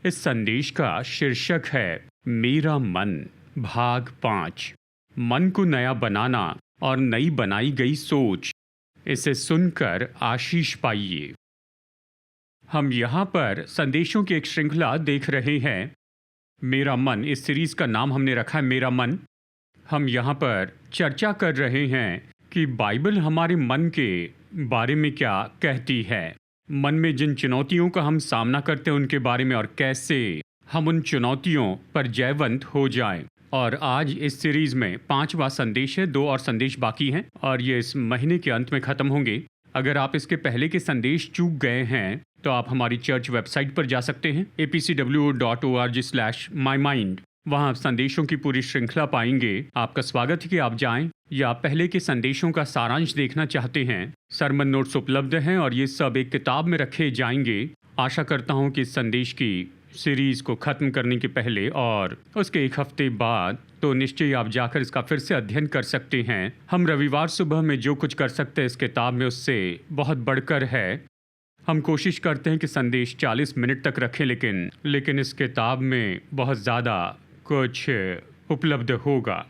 इस संदेश का शीर्षक है मेरा मन, भाग 5। मन को नया बनाना और नई बनाई गई सोच। इसे सुनकर आशीष पाइए। हम यहाँ पर संदेशों की एक श्रृंखला देख रहे हैं। मेरा मन, इस सीरीज का नाम हमने रखा है मेरा मन। हम यहाँ पर चर्चा कर रहे हैं कि बाइबल हमारे मन के बारे में क्या कहती है, मन में जिन चुनौतियों का हम सामना करते हैं उनके बारे में, और कैसे हम उन चुनौतियों पर जयवंत हो जाएं। और आज इस सीरीज में 5वां संदेश है, 2 और संदेश बाकी हैं और ये इस महीने के अंत में ख़त्म होंगे। अगर आप इसके पहले के संदेश चूक गए हैं तो आप हमारी चर्च वेबसाइट पर जा सकते हैं apcwo.org/mymind। वहाँ आप संदेशों की पूरी श्रृंखला पाएंगे। आपका स्वागत है कि आप जाएं, या पहले के संदेशों का सारांश देखना चाहते हैं, सरमन नोट्स उपलब्ध हैं और ये सब एक किताब में रखे जाएंगे। आशा करता हूँ कि इस संदेश की सीरीज को ख़त्म करने के पहले और उसके 1 हफ्ते बाद तो निश्चय आप जाकर इसका फिर से अध्ययन कर सकते हैं। हम रविवार सुबह में जो कुछ कर सकते हैं इस किताब में, उससे बहुत बढ़कर है। हम कोशिश करते हैं कि संदेश 40 मिनट तक रखें, लेकिन इस किताब में बहुत ज़्यादा कुछ उपलब्ध होगा।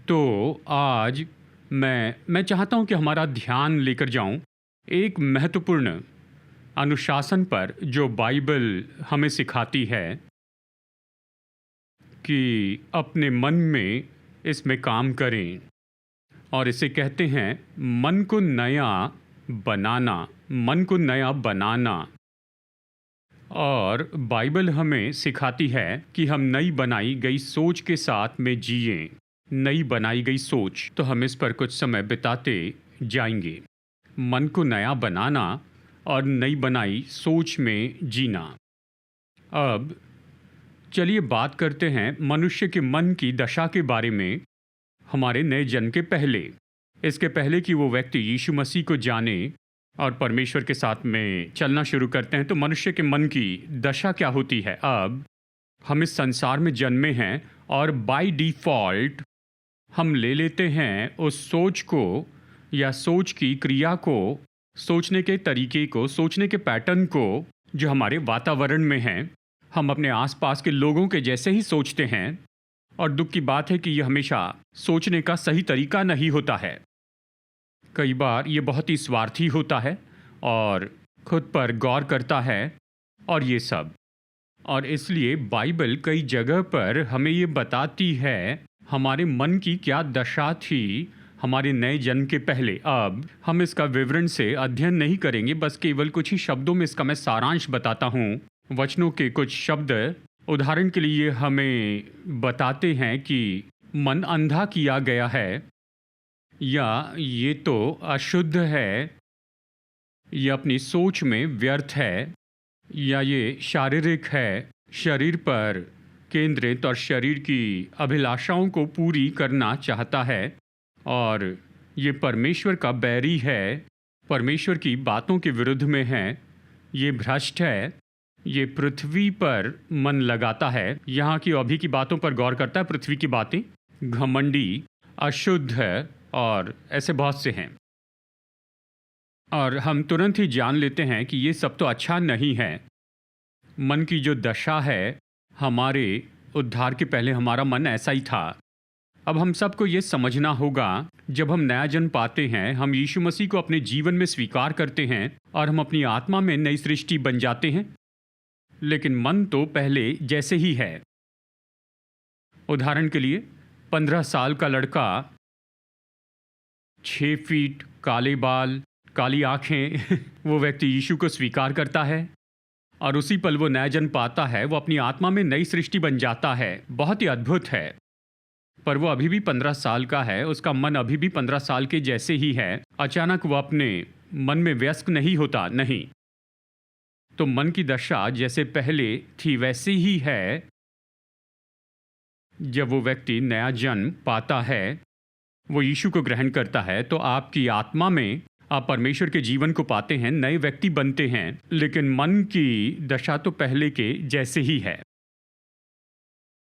तो आज मैं चाहता हूं कि हमारा ध्यान लेकर जाऊं एक महत्वपूर्ण अनुशासन पर, जो बाइबल हमें सिखाती है कि अपने मन में इसमें काम करें। और इसे कहते हैं मन को नया बनाना, मन को नया बनाना। और बाइबल हमें सिखाती है कि हम नई बनाई गई सोच के साथ में जिएं। नई बनाई गई सोच, तो हम इस पर कुछ समय बिताते जाएंगे। मन को नया बनाना और नई बनाई सोच में जीना। अब चलिए बात करते हैं मनुष्य के मन की दशा के बारे में हमारे नए जन्म के पहले। इसके पहले कि वो व्यक्ति यीशु मसीह को जाने और परमेश्वर के साथ में चलना शुरू करते हैं, तो मनुष्य के मन की दशा क्या होती है। अब हम इस संसार में जन्मे हैं और बाय डिफ़ॉल्ट हम ले लेते हैं उस सोच को या सोच की क्रिया को, सोचने के तरीके को, सोचने के पैटर्न को जो हमारे वातावरण में हैं। हम अपने आसपास के लोगों के जैसे ही सोचते हैं, और दुख की बात है कि यह हमेशा सोचने का सही तरीका नहीं होता है। कई बार ये बहुत ही स्वार्थी होता है और खुद पर गौर करता है और ये सब। और इसलिए बाइबल कई जगह पर हमें ये बताती है हमारे मन की क्या दशा थी हमारे नए जन्म के पहले। अब हम इसका विवरण से अध्ययन नहीं करेंगे, बस केवल कुछ ही शब्दों में इसका मैं सारांश बताता हूँ। वचनों के कुछ शब्द उदाहरण के लिए हमें बताते हैं कि मन अंधा किया गया है, या ये तो अशुद्ध है, या अपनी सोच में व्यर्थ है, या ये शारीरिक है, शरीर पर केंद्रित और शरीर की अभिलाषाओं को पूरी करना चाहता है, और ये परमेश्वर का बैरी है, परमेश्वर की बातों के विरुद्ध में है, ये भ्रष्ट है, ये पृथ्वी पर मन लगाता है, यहाँ की अभी की बातों पर गौर करता है, पृथ्वी की बातें, घमंडी, अशुद्ध है, और ऐसे बहुत से हैं। और हम तुरंत ही जान लेते हैं कि ये सब तो अच्छा नहीं है। मन की जो दशा है, हमारे उद्धार के पहले हमारा मन ऐसा ही था। अब हम सबको ये समझना होगा, जब हम नया जन्म पाते हैं, हम यीशु मसीह को अपने जीवन में स्वीकार करते हैं और हम अपनी आत्मा में नई सृष्टि बन जाते हैं, लेकिन मन तो पहले जैसे ही है। उदाहरण के लिए 15 साल का लड़का, 6 फीट, काले बाल, काली आँखें वो व्यक्ति यीशु को स्वीकार करता है और उसी पल वो नया जन्म पाता है, वो अपनी आत्मा में नई सृष्टि बन जाता है। बहुत ही अद्भुत है। पर वो अभी भी 15 साल का है, उसका मन अभी भी 15 साल के जैसे ही है। अचानक वो अपने मन में व्यस्त नहीं होता, नहीं। तो मन की दशा जैसे पहले थी वैसी ही है। जब वो व्यक्ति नया जन्म पाता है, वो यीशु को ग्रहण करता है, तो आपकी आत्मा में आप परमेश्वर के जीवन को पाते हैं, नए व्यक्ति बनते हैं, लेकिन मन की दशा तो पहले के जैसे ही है।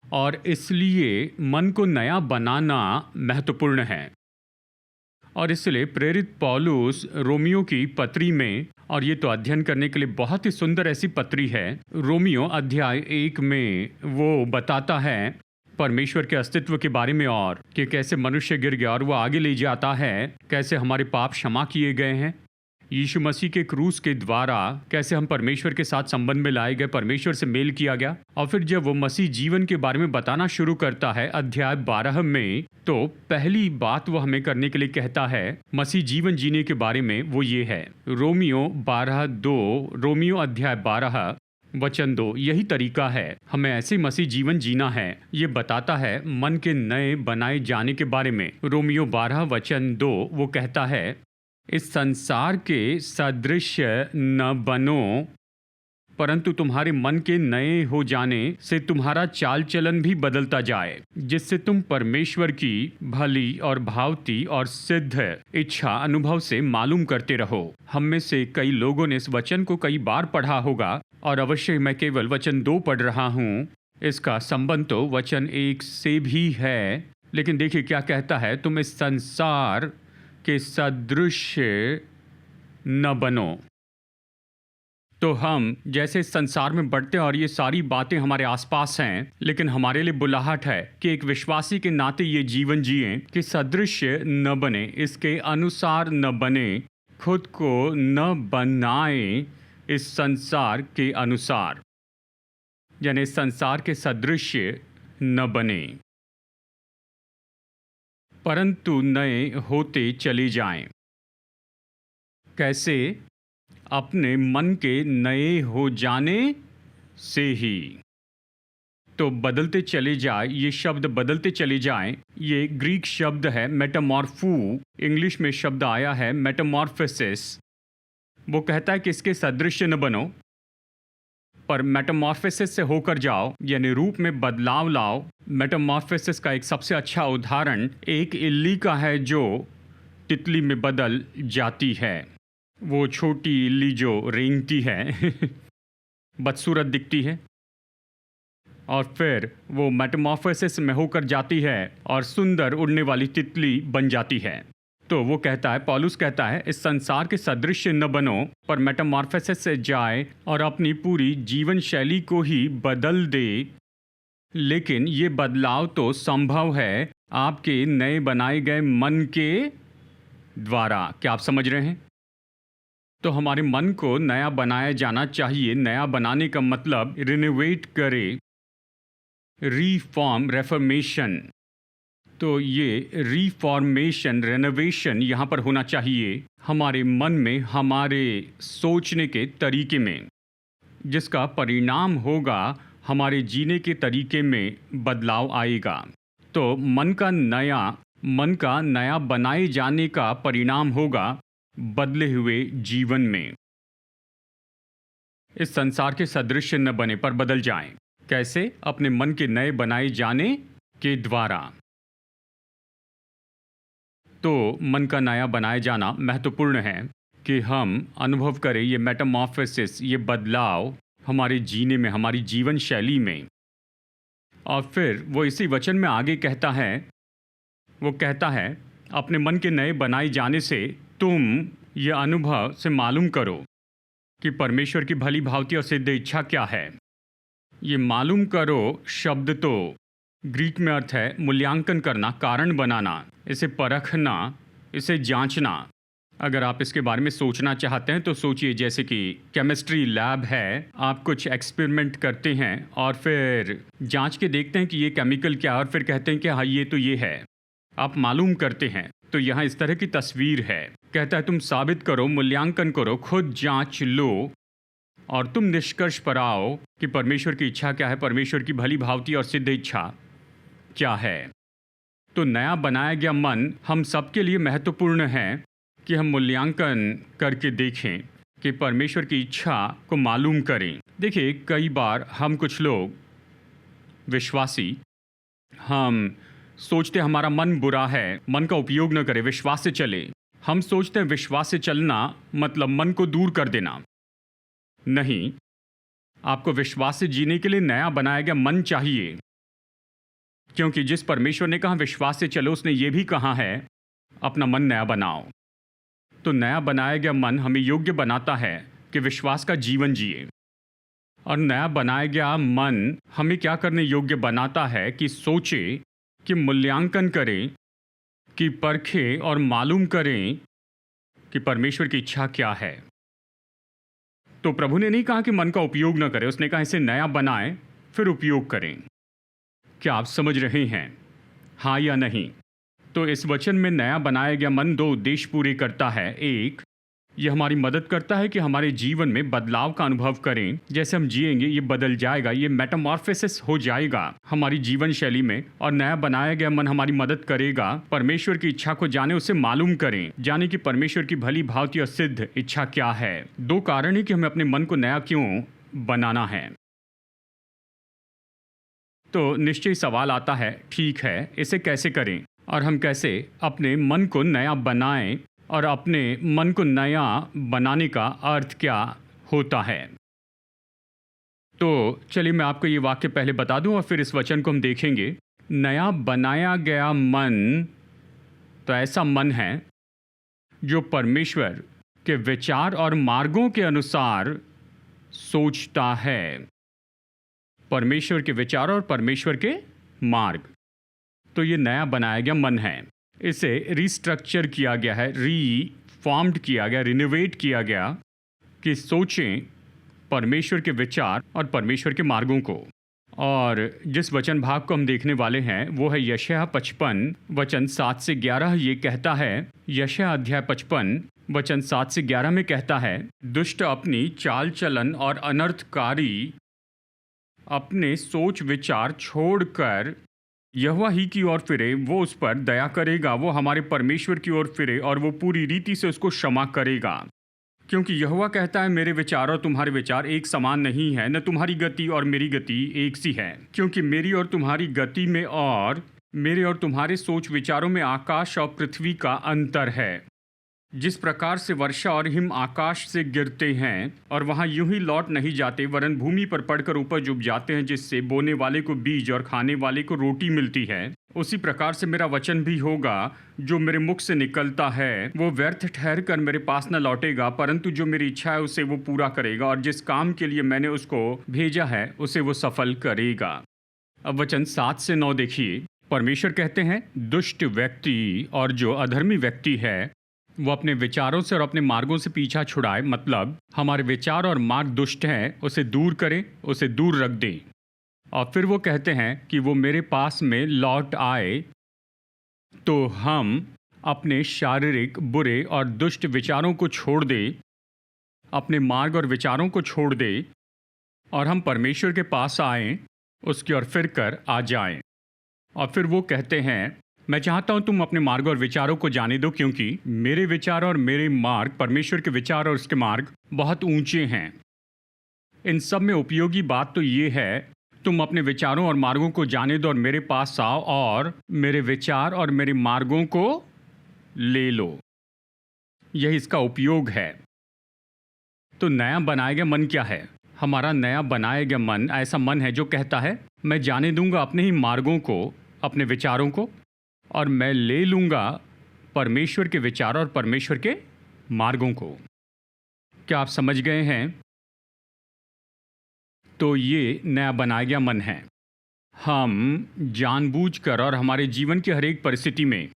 और इसलिए मन को नया बनाना महत्वपूर्ण है। और इसलिए प्रेरित पौलुस रोमियो की पत्री में और ये तो अध्ययन करने के लिए बहुत ही सुंदर ऐसी पत्री है। रोमियो अध्याय 1 में वो बताता है परमेश्वर के अस्तित्व के बारे में और कि कैसे मनुष्य गिर गया और वो आगे ले जाता है, कैसे हमारे पाप क्षमा किए गए हैं यीशु मसीह के क्रूस के द्वारा, कैसे हम परमेश्वर के साथ संबंध में लाए गए, परमेश्वर से मेल किया गया। और फिर जब वो मसीह जीवन के बारे में बताना शुरू करता है अध्याय 12 में, तो पहली बात वो हमें करने के लिए कहता है मसीह जीवन जीने के बारे में, वो ये है रोमियो अध्याय 12 वचन 2। यही तरीका है हमें ऐसे मसीह जीवन जीना है। ये बताता है मन के नए बनाए जाने के बारे में। रोमियो 12 वचन 2 वो कहता है इस संसार के सदृश न बनो, परंतु तुम्हारे मन के नए हो जाने से तुम्हारा चाल चलन भी बदलता जाए, जिससे तुम परमेश्वर की भली और भावती और सिद्ध इच्छा अनुभव से मालूम करते रहो। हम में से कई लोगों ने इस वचन को कई बार पढ़ा होगा और अवश्य मैं केवल वचन 2 पढ़ रहा हूँ। इसका संबंध तो वचन 1 से भी है, लेकिन देखिए क्या कहता है, तुम इस संसार के सदृश न बनो। तो हम जैसे इस संसार में बढ़ते हैं और ये सारी बातें हमारे आसपास हैं, लेकिन हमारे लिए बुलाहट है कि एक विश्वासी के नाते ये जीवन जिएं कि सदृश न बने, इसके अनुसार न बने, खुद को न बनाए इस संसार के अनुसार, यानी इस संसार के सदृश न बने, परंतु नए होते चले जाएं। कैसे? अपने मन के नए हो जाने से ही। तो बदलते चले जाए, ये शब्द बदलते चले जाएं, ये ग्रीक शब्द है मेटामॉर्फू, इंग्लिश में शब्द आया है मेटामॉर्फोसिस। वो कहता है कि इसके सदृश न बनो, पर मेटामॉर्फोसिस से होकर जाओ, यानी रूप में बदलाव लाओ। मेटामॉर्फोसिस का एक सबसे अच्छा उदाहरण एक इल्ली का है जो तितली में बदल जाती है। वो छोटी इल्ली जो रेंगती है बदसूरत दिखती है, और फिर वो मेटामॉर्फोसिस में होकर जाती है और सुंदर उड़ने वाली तितली बन जाती है। तो वो कहता है, पौलुस कहता है, इस संसार के सदृश न बनो, पर मेटामॉर्फोसिस से जाए और अपनी पूरी जीवन शैली को ही बदल दे। लेकिन ये बदलाव तो संभव है आपके नए बनाए गए मन के द्वारा। क्या आप समझ रहे हैं? तो हमारे मन को नया बनाया जाना चाहिए। नया बनाने का मतलब रिनोवेट करे, रीफॉर्म, रेफॉर्मेशन। तो ये रीफॉर्मेशन, रेनोवेशन यहाँ पर होना चाहिए हमारे मन में, हमारे सोचने के तरीके में, जिसका परिणाम होगा हमारे जीने के तरीके में बदलाव आएगा। तो मन का नया बनाए जाने का परिणाम होगा बदले हुए जीवन में। इस संसार के सदृश न बने, पर बदल जाएं। कैसे? अपने मन के नए बनाए जाने के द्वारा। तो मन का नया बनाया जाना महत्वपूर्ण है कि हम अनुभव करें ये मेटामॉर्फोसिस, ये बदलाव हमारे जीने में, हमारी जीवन शैली में। और फिर वो इसी वचन में आगे कहता है, वो कहता है अपने मन के नए बनाए जाने से तुम ये अनुभव से मालूम करो कि परमेश्वर की भली भांति और सिद्ध इच्छा क्या है। ये मालूम करो शब्द तो ग्रीक में अर्थ है मूल्यांकन करना, कारण बनाना, इसे परखना, इसे जांचना। अगर आप इसके बारे में सोचना चाहते हैं तो सोचिए, जैसे कि केमिस्ट्री लैब है, आप कुछ एक्सपेरिमेंट करते हैं और फिर जांच के देखते हैं कि ये केमिकल क्या है, और फिर कहते हैं कि हाँ ये तो ये है। आप मालूम करते हैं। तो यहाँ इस तरह की तस्वीर है। कहता है तुम साबित करो, मूल्यांकन करो, खुद जांच लो और तुम निष्कर्ष पर आओ कि परमेश्वर की इच्छा क्या है, परमेश्वर की भली भांति और सिद्ध इच्छा क्या है। तो नया बनाया गया मन हम सबके लिए महत्वपूर्ण है कि हम मूल्यांकन करके देखें कि परमेश्वर की इच्छा को मालूम करें। देखिए, कई बार हम कुछ लोग विश्वासी, हम सोचते हमारा मन बुरा है, मन का उपयोग न करे, विश्वास से चले। हम सोचते हैं विश्वास से चलना मतलब मन को दूर कर देना। नहीं, आपको विश्वास से जीने के लिए नया बनाया गया मन चाहिए, क्योंकि जिस परमेश्वर ने कहा विश्वास से चलो, उसने ये भी कहा है अपना मन नया बनाओ। तो नया बनाया गया मन हमें योग्य बनाता है कि विश्वास का जीवन जिए। और नया बनाया गया मन हमें क्या करने योग्य बनाता है कि सोचे, कि मूल्यांकन करें, कि परखें और मालूम करें कि परमेश्वर की इच्छा क्या है। तो प्रभु ने नहीं कहा कि मन का उपयोग न करें, उसने कहा इसे नया बनाएं फिर उपयोग करें। क्या आप समझ रहे हैं, हाँ या नहीं? तो इस वचन में नया बनाया गया मन दो उद्देश्य पूरे करता है। एक, यह हमारी मदद करता है कि हमारे जीवन में बदलाव का अनुभव करें। जैसे हम जिएंगे ये बदल जाएगा, ये मेटामॉर्फोसिस हो जाएगा हमारी जीवन शैली में। और नया बनाया गया मन हमारी मदद करेगा परमेश्वर की इच्छा को जाने, उसे मालूम करें, जाने कि परमेश्वर की भली भांति और सिद्ध इच्छा क्या है। दो कारण है कि हमें अपने मन को नया क्यों बनाना है। तो निश्चय सवाल आता है, ठीक है इसे कैसे करें और हम कैसे अपने मन को नया बनाएं, और अपने मन को नया बनाने का अर्थ क्या होता है। तो चलिए मैं आपको ये वाक्य पहले बता दूं और फिर इस वचन को हम देखेंगे। नया बनाया गया मन तो ऐसा मन है जो परमेश्वर के विचार और मार्गों के अनुसार सोचता है। परमेश्वर के विचार और परमेश्वर के मार्ग, तो ये नया बनाया गया मन है। इसे रिस्ट्रक्चर किया गया है, रीफॉर्म्ड किया गया, रिनोवेट किया गया कि सोचें परमेश्वर के विचार और परमेश्वर के मार्गों को। और जिस वचन भाग को हम देखने वाले हैं वो है यशायाह 55 वचन 7 से 11। ये कहता है, यशायाह अध्याय 55 वचन 7 से 11 में कहता है, दुष्ट अपनी चाल चलन और अनर्थकारी अपने सोच विचार छोड़कर यहोवा ही की ओर फिरे, वो उस पर दया करेगा। वो हमारे परमेश्वर की ओर फिरे और वो पूरी रीति से उसको क्षमा करेगा। क्योंकि यहोवा कहता है, मेरे विचार और तुम्हारे विचार एक समान नहीं है, न तुम्हारी गति और मेरी गति एक सी है। क्योंकि मेरी और तुम्हारी गति में और मेरे और तुम्हारे सोच विचारों में आकाश और पृथ्वी का अंतर है। जिस प्रकार से वर्षा और हिम आकाश से गिरते हैं और वहाँ यूं ही लौट नहीं जाते, वरन भूमि पर पड़कर उपज उग जाते हैं, जिससे बोने वाले को बीज और खाने वाले को रोटी मिलती है, उसी प्रकार से मेरा वचन भी होगा जो मेरे मुख से निकलता है। वो व्यर्थ ठहर कर मेरे पास न लौटेगा, परंतु जो मेरी इच्छा है उसे वो पूरा करेगा, और जिस काम के लिए मैंने उसको भेजा है उसे वो सफल करेगा। अब वचन 7 से 9 देखिए। परमेश्वर कहते हैं, दुष्ट व्यक्ति और जो अधर्मी व्यक्ति है वो अपने विचारों से और अपने मार्गों से पीछा छुड़ाए, मतलब हमारे विचार और मार्ग दुष्ट हैं, उसे दूर करें, उसे दूर रख दें। और फिर वो कहते हैं कि वो मेरे पास में लौट आए, तो हम अपने शारीरिक बुरे और दुष्ट विचारों को छोड़ दें, अपने मार्ग और विचारों को छोड़ दें, और हम परमेश्वर के पास आएं, उसकी ओर फिर कर आ जाएं। और फिर वो कहते हैं, मैं चाहता हूं तुम अपने मार्ग और विचारों को जाने दो, क्योंकि मेरे विचार और मेरे मार्ग, परमेश्वर के विचार और उसके मार्ग बहुत ऊंचे हैं। इन सब में उपयोगी बात तो ये है, तुम अपने विचारों और मार्गों को जाने दो और मेरे पास आओ और मेरे विचार और मेरे मार्गों को ले लो। यही इसका उपयोग है। तो नया बनाया गया मन क्या है? हमारा नया बनाया गया मन ऐसा मन है जो कहता है, मैं जाने दूंगा अपने ही मार्गों को, अपने विचारों को, और मैं ले लूँगा परमेश्वर के विचार और परमेश्वर के मार्गों को। क्या आप समझ गए हैं? तो ये नया बनाया गया मन है। हम जानबूझकर और हमारे जीवन की हर एक परिस्थिति में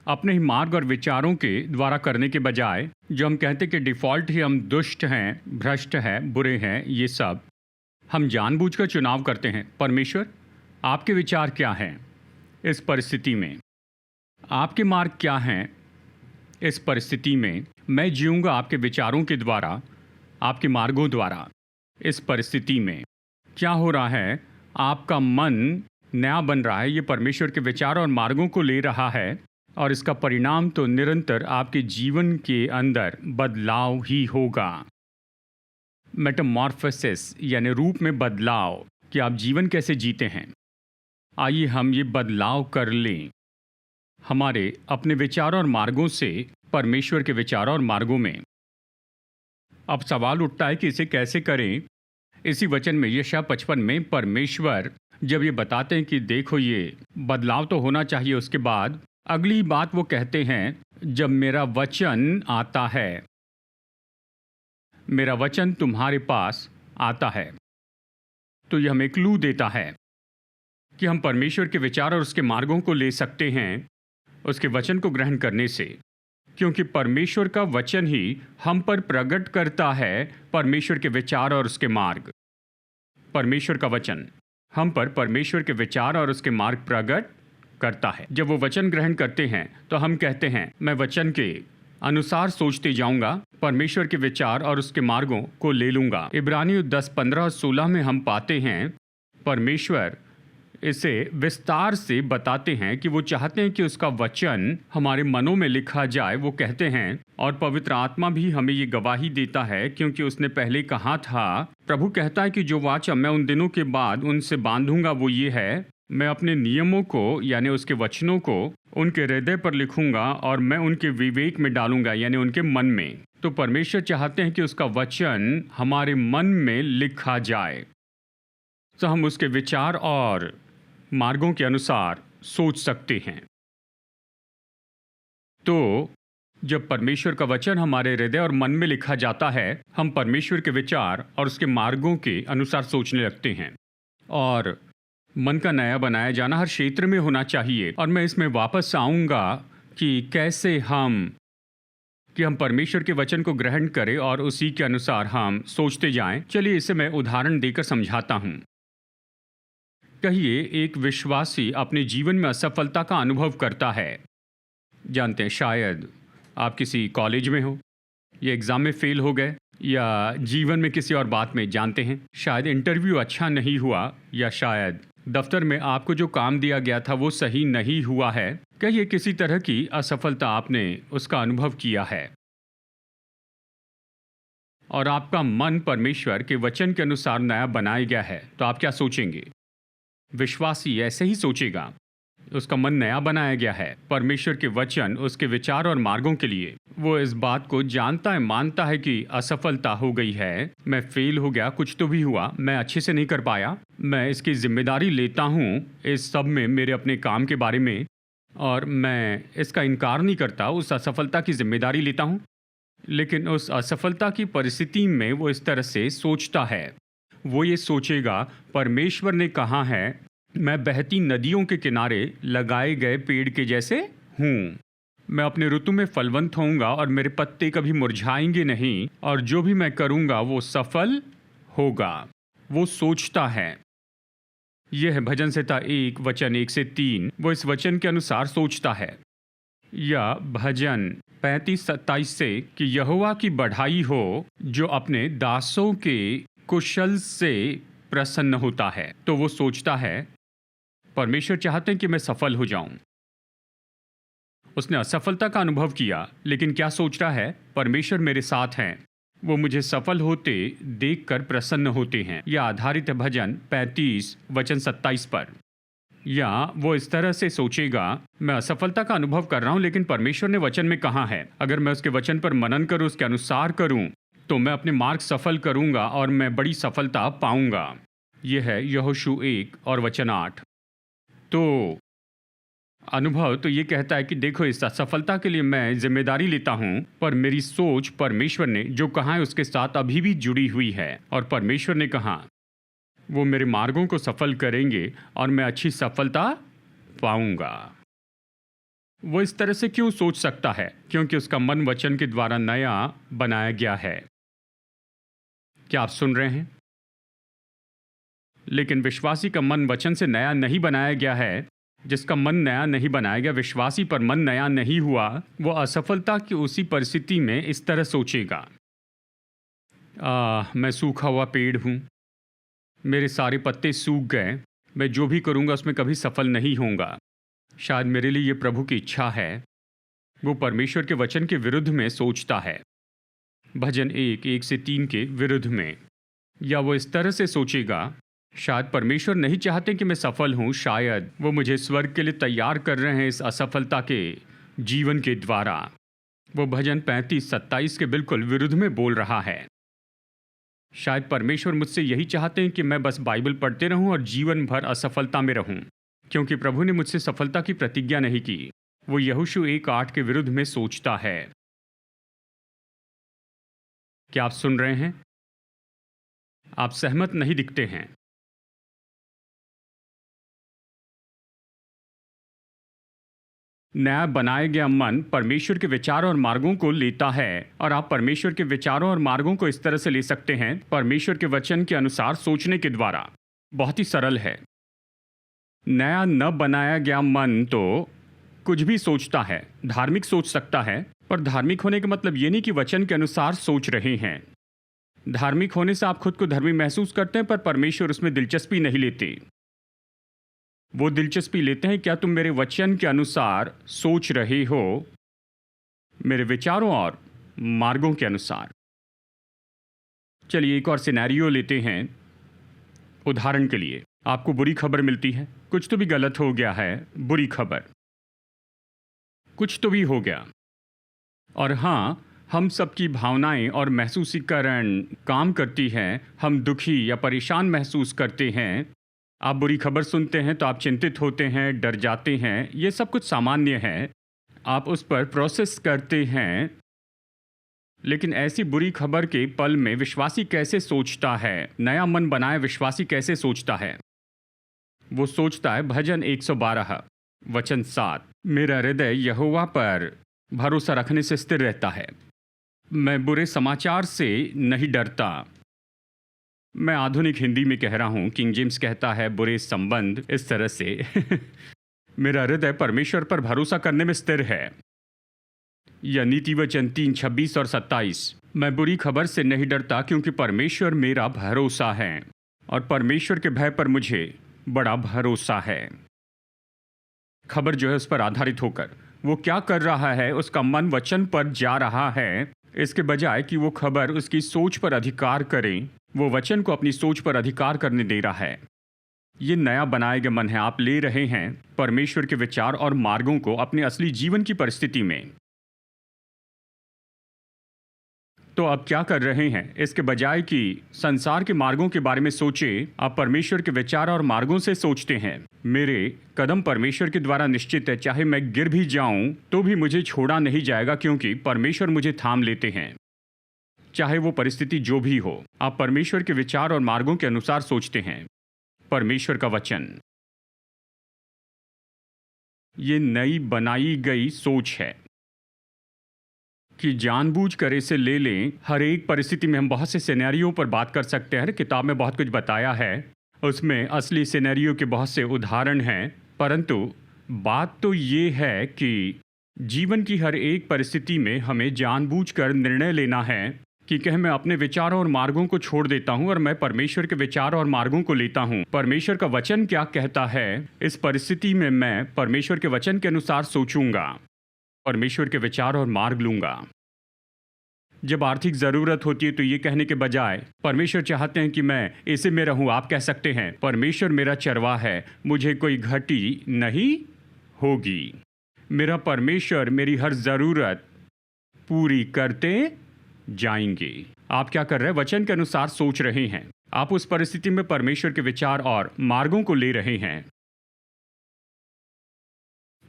अपने ही मार्ग और विचारों के द्वारा करने के बजाय, जो हम कहते कि डिफ़ॉल्ट ही हम दुष्ट हैं, भ्रष्ट हैं, बुरे हैं, ये सब हम जानबूझकर चुनाव करते हैं। परमेश्वर, आपके विचार क्या हैं इस परिस्थिति में? आपके मार्ग क्या हैं इस परिस्थिति में? मैं जीऊँगा आपके विचारों के द्वारा, आपके मार्गों द्वारा। इस परिस्थिति में क्या हो रहा है? आपका मन नया बन रहा है, ये परमेश्वर के विचार और मार्गों को ले रहा है, और इसका परिणाम तो निरंतर आपके जीवन के अंदर बदलाव ही होगा। मेटामॉर्फोसिस यानी रूप में बदलाव, कि आप जीवन कैसे जीते हैं। आइए हम ये बदलाव कर लें हमारे अपने विचार और मार्गों से परमेश्वर के विचार और मार्गों में। अब सवाल उठता है कि इसे कैसे करें। इसी वचन में यशायाह 55 में परमेश्वर जब ये बताते हैं कि देखो ये बदलाव तो होना चाहिए, उसके बाद अगली बात वो कहते हैं, जब मेरा वचन आता है, मेरा वचन तुम्हारे पास आता है। तो यह हमें क्लू देता है कि हम परमेश्वर के विचार और उसके मार्गों को ले सकते हैं उसके वचन को ग्रहण करने से, क्योंकि परमेश्वर का वचन ही हम पर प्रकट करता है परमेश्वर के विचार और उसके मार्ग। परमेश्वर का वचन हम पर परमेश्वर के विचार और उसके मार्ग प्रकट करता है। जब वो वचन ग्रहण करते हैं तो हम कहते हैं, मैं वचन के अनुसार सोचते जाऊंगा, परमेश्वर के विचार और उसके मार्गों को ले लूंगा। इब्रानियों 10, 15 और 16 में हम पाते हैं परमेश्वर इसे विस्तार से बताते हैं कि वो चाहते हैं कि उसका वचन हमारे मनों में लिखा जाए। वो कहते हैं, और पवित्र आत्मा भी हमें ये गवाही देता है, क्योंकि उसने पहले कहा था, प्रभु कहता है कि जो वाचा मैं उन दिनों के बाद उनसे बांधूंगा वो ये है, मैं अपने नियमों को यानी उसके वचनों को उनके हृदय पर लिखूंगा और मैं उनके विवेक में डालूंगा यानी उनके मन में। तो परमेश्वर चाहते हैं कि उसका वचन हमारे मन में लिखा जाए, तो हम उसके विचार और मार्गों के अनुसार सोच सकते हैं। तो जब परमेश्वर का वचन हमारे हृदय और मन में लिखा जाता है, हम परमेश्वर के विचार और उसके मार्गों के अनुसार सोचने लगते हैं। और मन का नया बनाया जाना हर क्षेत्र में होना चाहिए। और मैं इसमें वापस आऊंगा कि कैसे हम परमेश्वर के वचन को ग्रहण करें और उसी के अनुसार हम सोचते जाएं। चलिए इसे मैं उदाहरण देकर समझाता हूं। कहिए एक विश्वासी अपने जीवन में असफलता का अनुभव करता है। जानते हैं, शायद आप किसी कॉलेज में हो या एग्ज़ाम में फेल हो गए या जीवन में किसी और बात में, जानते हैं, शायद इंटरव्यू अच्छा नहीं हुआ या शायद दफ्तर में आपको जो काम दिया गया था वो सही नहीं हुआ है। कहिए किसी तरह की असफलता आपने उसका अनुभव किया है और आपका मन परमेश्वर के वचन के अनुसार नया बनाया गया है। तो आप क्या सोचेंगे? विश्वासी ऐसे ही सोचेगा। उसका मन नया बनाया गया है परमेश्वर के वचन, उसके विचार और मार्गों के लिए। वो इस बात को जानता है, मानता है कि असफलता हो गई है, मैं फेल हो गया, कुछ तो भी हुआ, मैं अच्छे से नहीं कर पाया, मैं इसकी जिम्मेदारी लेता हूँ इस सब में, मेरे अपने काम के बारे में, और मैं इसका इनकार नहीं करता, उस असफलता की जिम्मेदारी लेता हूँ। लेकिन उस असफलता की परिस्थिति में वो इस तरह से सोचता है। वो ये सोचेगा, परमेश्वर ने कहा है मैं बहती नदियों के किनारे लगाए गए पेड़ के जैसे हूँ, मैं अपने ऋतु में फलवंत होऊंगा और मेरे पत्ते कभी मुरझाएंगे नहीं, और जो भी मैं करूँगा वो सफल होगा। वो सोचता है। यह है भजन संहिता 1 वचन 1 से 3। वो इस वचन के अनुसार सोचता है। या भजन 35-27 से कि यहोवा की बढ़ाई हो जो अपने दासों के कुशल से प्रसन्न होता है। तो वो सोचता है, परमेश्वर चाहते हैं कि मैं सफल हो जाऊं। उसने असफलता का अनुभव किया, लेकिन क्या सोच रहा है? परमेश्वर मेरे साथ हैं, वो मुझे सफल होते देखकर प्रसन्न होते हैं। यह आधारित है भजन 35 वचन 27 पर। या वो इस तरह से सोचेगा, मैं असफलता का अनुभव कर रहा हूं, लेकिन परमेश्वर ने वचन में कहा है अगर मैं उसके वचन पर मनन करूं, उसके अनुसार करूं, तो मैं अपने मार्ग सफल करूंगा और मैं बड़ी सफलता पाऊंगा। यह है यहोशू 1 और वचन 8। तो अनुभव तो ये कहता है कि देखो, इस असफलता के लिए मैं जिम्मेदारी लेता हूँ, पर मेरी सोच परमेश्वर ने जो कहा है उसके साथ अभी भी जुड़ी हुई है, और परमेश्वर ने कहा वो मेरे मार्गों को सफल करेंगे और मैं अच्छी सफलता पाऊंगा। वो इस तरह से क्यों सोच सकता है? क्योंकि उसका मन वचन के द्वारा नया बनाया गया है। क्या आप सुन रहे हैं? लेकिन विश्वासी का मन वचन से नया नहीं बनाया गया है। जिसका मन नया नहीं बनाया गया, विश्वासी पर मन नया नहीं हुआ, वो असफलता की उसी परिस्थिति में इस तरह सोचेगा, मैं सूखा हुआ पेड़ हूँ, मेरे सारे पत्ते सूख गए, मैं जो भी करूँगा उसमें कभी सफल नहीं होऊंगा, शायद मेरे लिए ये प्रभु की इच्छा है। वो परमेश्वर के वचन के विरुद्ध में सोचता है, भजन 1 से 3 के विरुद्ध में। या वो इस तरह से सोचेगा, शायद परमेश्वर नहीं चाहते कि मैं सफल हूँ, शायद वो मुझे स्वर्ग के लिए तैयार कर रहे हैं इस असफलता के जीवन के द्वारा। वो भजन 35-27 के बिल्कुल विरुद्ध में बोल रहा है। शायद परमेश्वर मुझसे यही चाहते हैं कि मैं बस बाइबल पढ़ते रहूं और जीवन भर असफलता में रहूं, क्योंकि प्रभु ने मुझसे सफलता की प्रतिज्ञा नहीं की। वो यहोशू 1:8 के विरुद्ध में सोचता है। क्या आप सुन रहे हैं? आप सहमत नहीं दिखते हैं। नया बनाया गया मन परमेश्वर के विचारों और मार्गों को लेता है, और आप परमेश्वर के विचारों और मार्गों को इस तरह से ले सकते हैं परमेश्वर के वचन के अनुसार सोचने के द्वारा। बहुत ही सरल है। नया न बनाया गया मन तो कुछ भी सोचता है, धार्मिक सोच सकता है, पर धार्मिक होने का मतलब ये नहीं कि वचन के अनुसार सोच रहे हैं। धार्मिक होने से आप खुद को धर्मी महसूस करते हैं, पर परमेश्वर उसमें दिलचस्पी नहीं लेते। वो दिलचस्पी लेते हैं क्या तुम मेरे वचन के अनुसार सोच रहे हो, मेरे विचारों और मार्गों के अनुसार। चलिए एक और सिनेरियो लेते हैं। उदाहरण के लिए, आपको बुरी खबर मिलती है, कुछ तो भी गलत हो गया है, बुरी खबर, कुछ तो भी हो गया। और हाँ, हम सबकी भावनाएं और महसूसीकरण काम करती हैं। हम दुखी या परेशान महसूस करते हैं। आप बुरी खबर सुनते हैं तो आप चिंतित होते हैं, डर जाते हैं। ये सब कुछ सामान्य है, आप उस पर प्रोसेस करते हैं। लेकिन ऐसी बुरी खबर के पल में विश्वासी कैसे सोचता है? नया मन बनाए विश्वासी कैसे सोचता है? वो सोचता है भजन 112 वचन 7, मेरा हृदय यहोवा पर भरोसा रखने से स्थिर रहता है, मैं बुरे समाचार से नहीं डरता। मैं आधुनिक हिंदी में कह रहा हूँ, किंग जेम्स कहता है बुरे संबंध इस तरह से मेरा हृदय परमेश्वर पर भरोसा करने में स्थिर है। या नीति वचन 3:26 और 27, मैं बुरी खबर से नहीं डरता क्योंकि परमेश्वर मेरा भरोसा है, और परमेश्वर के भय पर मुझे बड़ा भरोसा है। खबर जो है उस पर आधारित होकर वो क्या कर रहा है, उसका मन वचन पर जा रहा है, इसके बजाय कि वो खबर उसकी सोच पर अधिकार करे, वो वचन को अपनी सोच पर अधिकार करने दे रहा है। ये नया बनाए गए मन है। आप ले रहे हैं परमेश्वर के विचार और मार्गों को अपने असली जीवन की परिस्थिति में। तो आप क्या कर रहे हैं? इसके बजाय कि संसार के मार्गों के बारे में सोचे, आप परमेश्वर के विचार और मार्गों से सोचते हैं। मेरे कदम परमेश्वर के द्वारा निश्चित है, चाहे मैं गिर भी जाऊं तो भी मुझे छोड़ा नहीं जाएगा, क्योंकि परमेश्वर मुझे थाम लेते हैं, चाहे वो परिस्थिति जो भी हो। आप परमेश्वर के विचार और मार्गों के अनुसार सोचते हैं। परमेश्वर का वचन ये नई बनाई गई सोच है कि जानबूझकर इसे ले लें। हर एक परिस्थिति में हम बहुत से सिनेरियो पर बात कर सकते हैं। किताब में बहुत कुछ बताया है, उसमें असली सिनेरियो के बहुत से उदाहरण हैं, परंतु बात तो ये है कि जीवन की हर एक परिस्थिति में हमें जानबूझकर निर्णय लेना है कि कह मैं अपने विचारों और मार्गों को छोड़ देता हूं और मैं परमेश्वर के विचार और मार्गों को लेता हूं। परमेश्वर का वचन क्या कहता है, इस परिस्थिति में मैं परमेश्वर के वचन के अनुसार सोचूंगा, परमेश्वर के विचार और मार्ग लूंगा। जब आर्थिक ज़रूरत होती है तो ये कहने के बजाय परमेश्वर चाहते हैं कि मैं इसे में रहूं, आप कह सकते हैं परमेश्वर मेरा चरवाहा है, मुझे कोई घटी नहीं होगी। मेरा परमेश्वर मेरी हर ज़रूरत पूरी करते जाएंगे। आप क्या कर रहे हैं? वचन के अनुसार सोच रहे हैं। आप उस परिस्थिति में परमेश्वर के विचार और मार्गों को ले रहे हैं,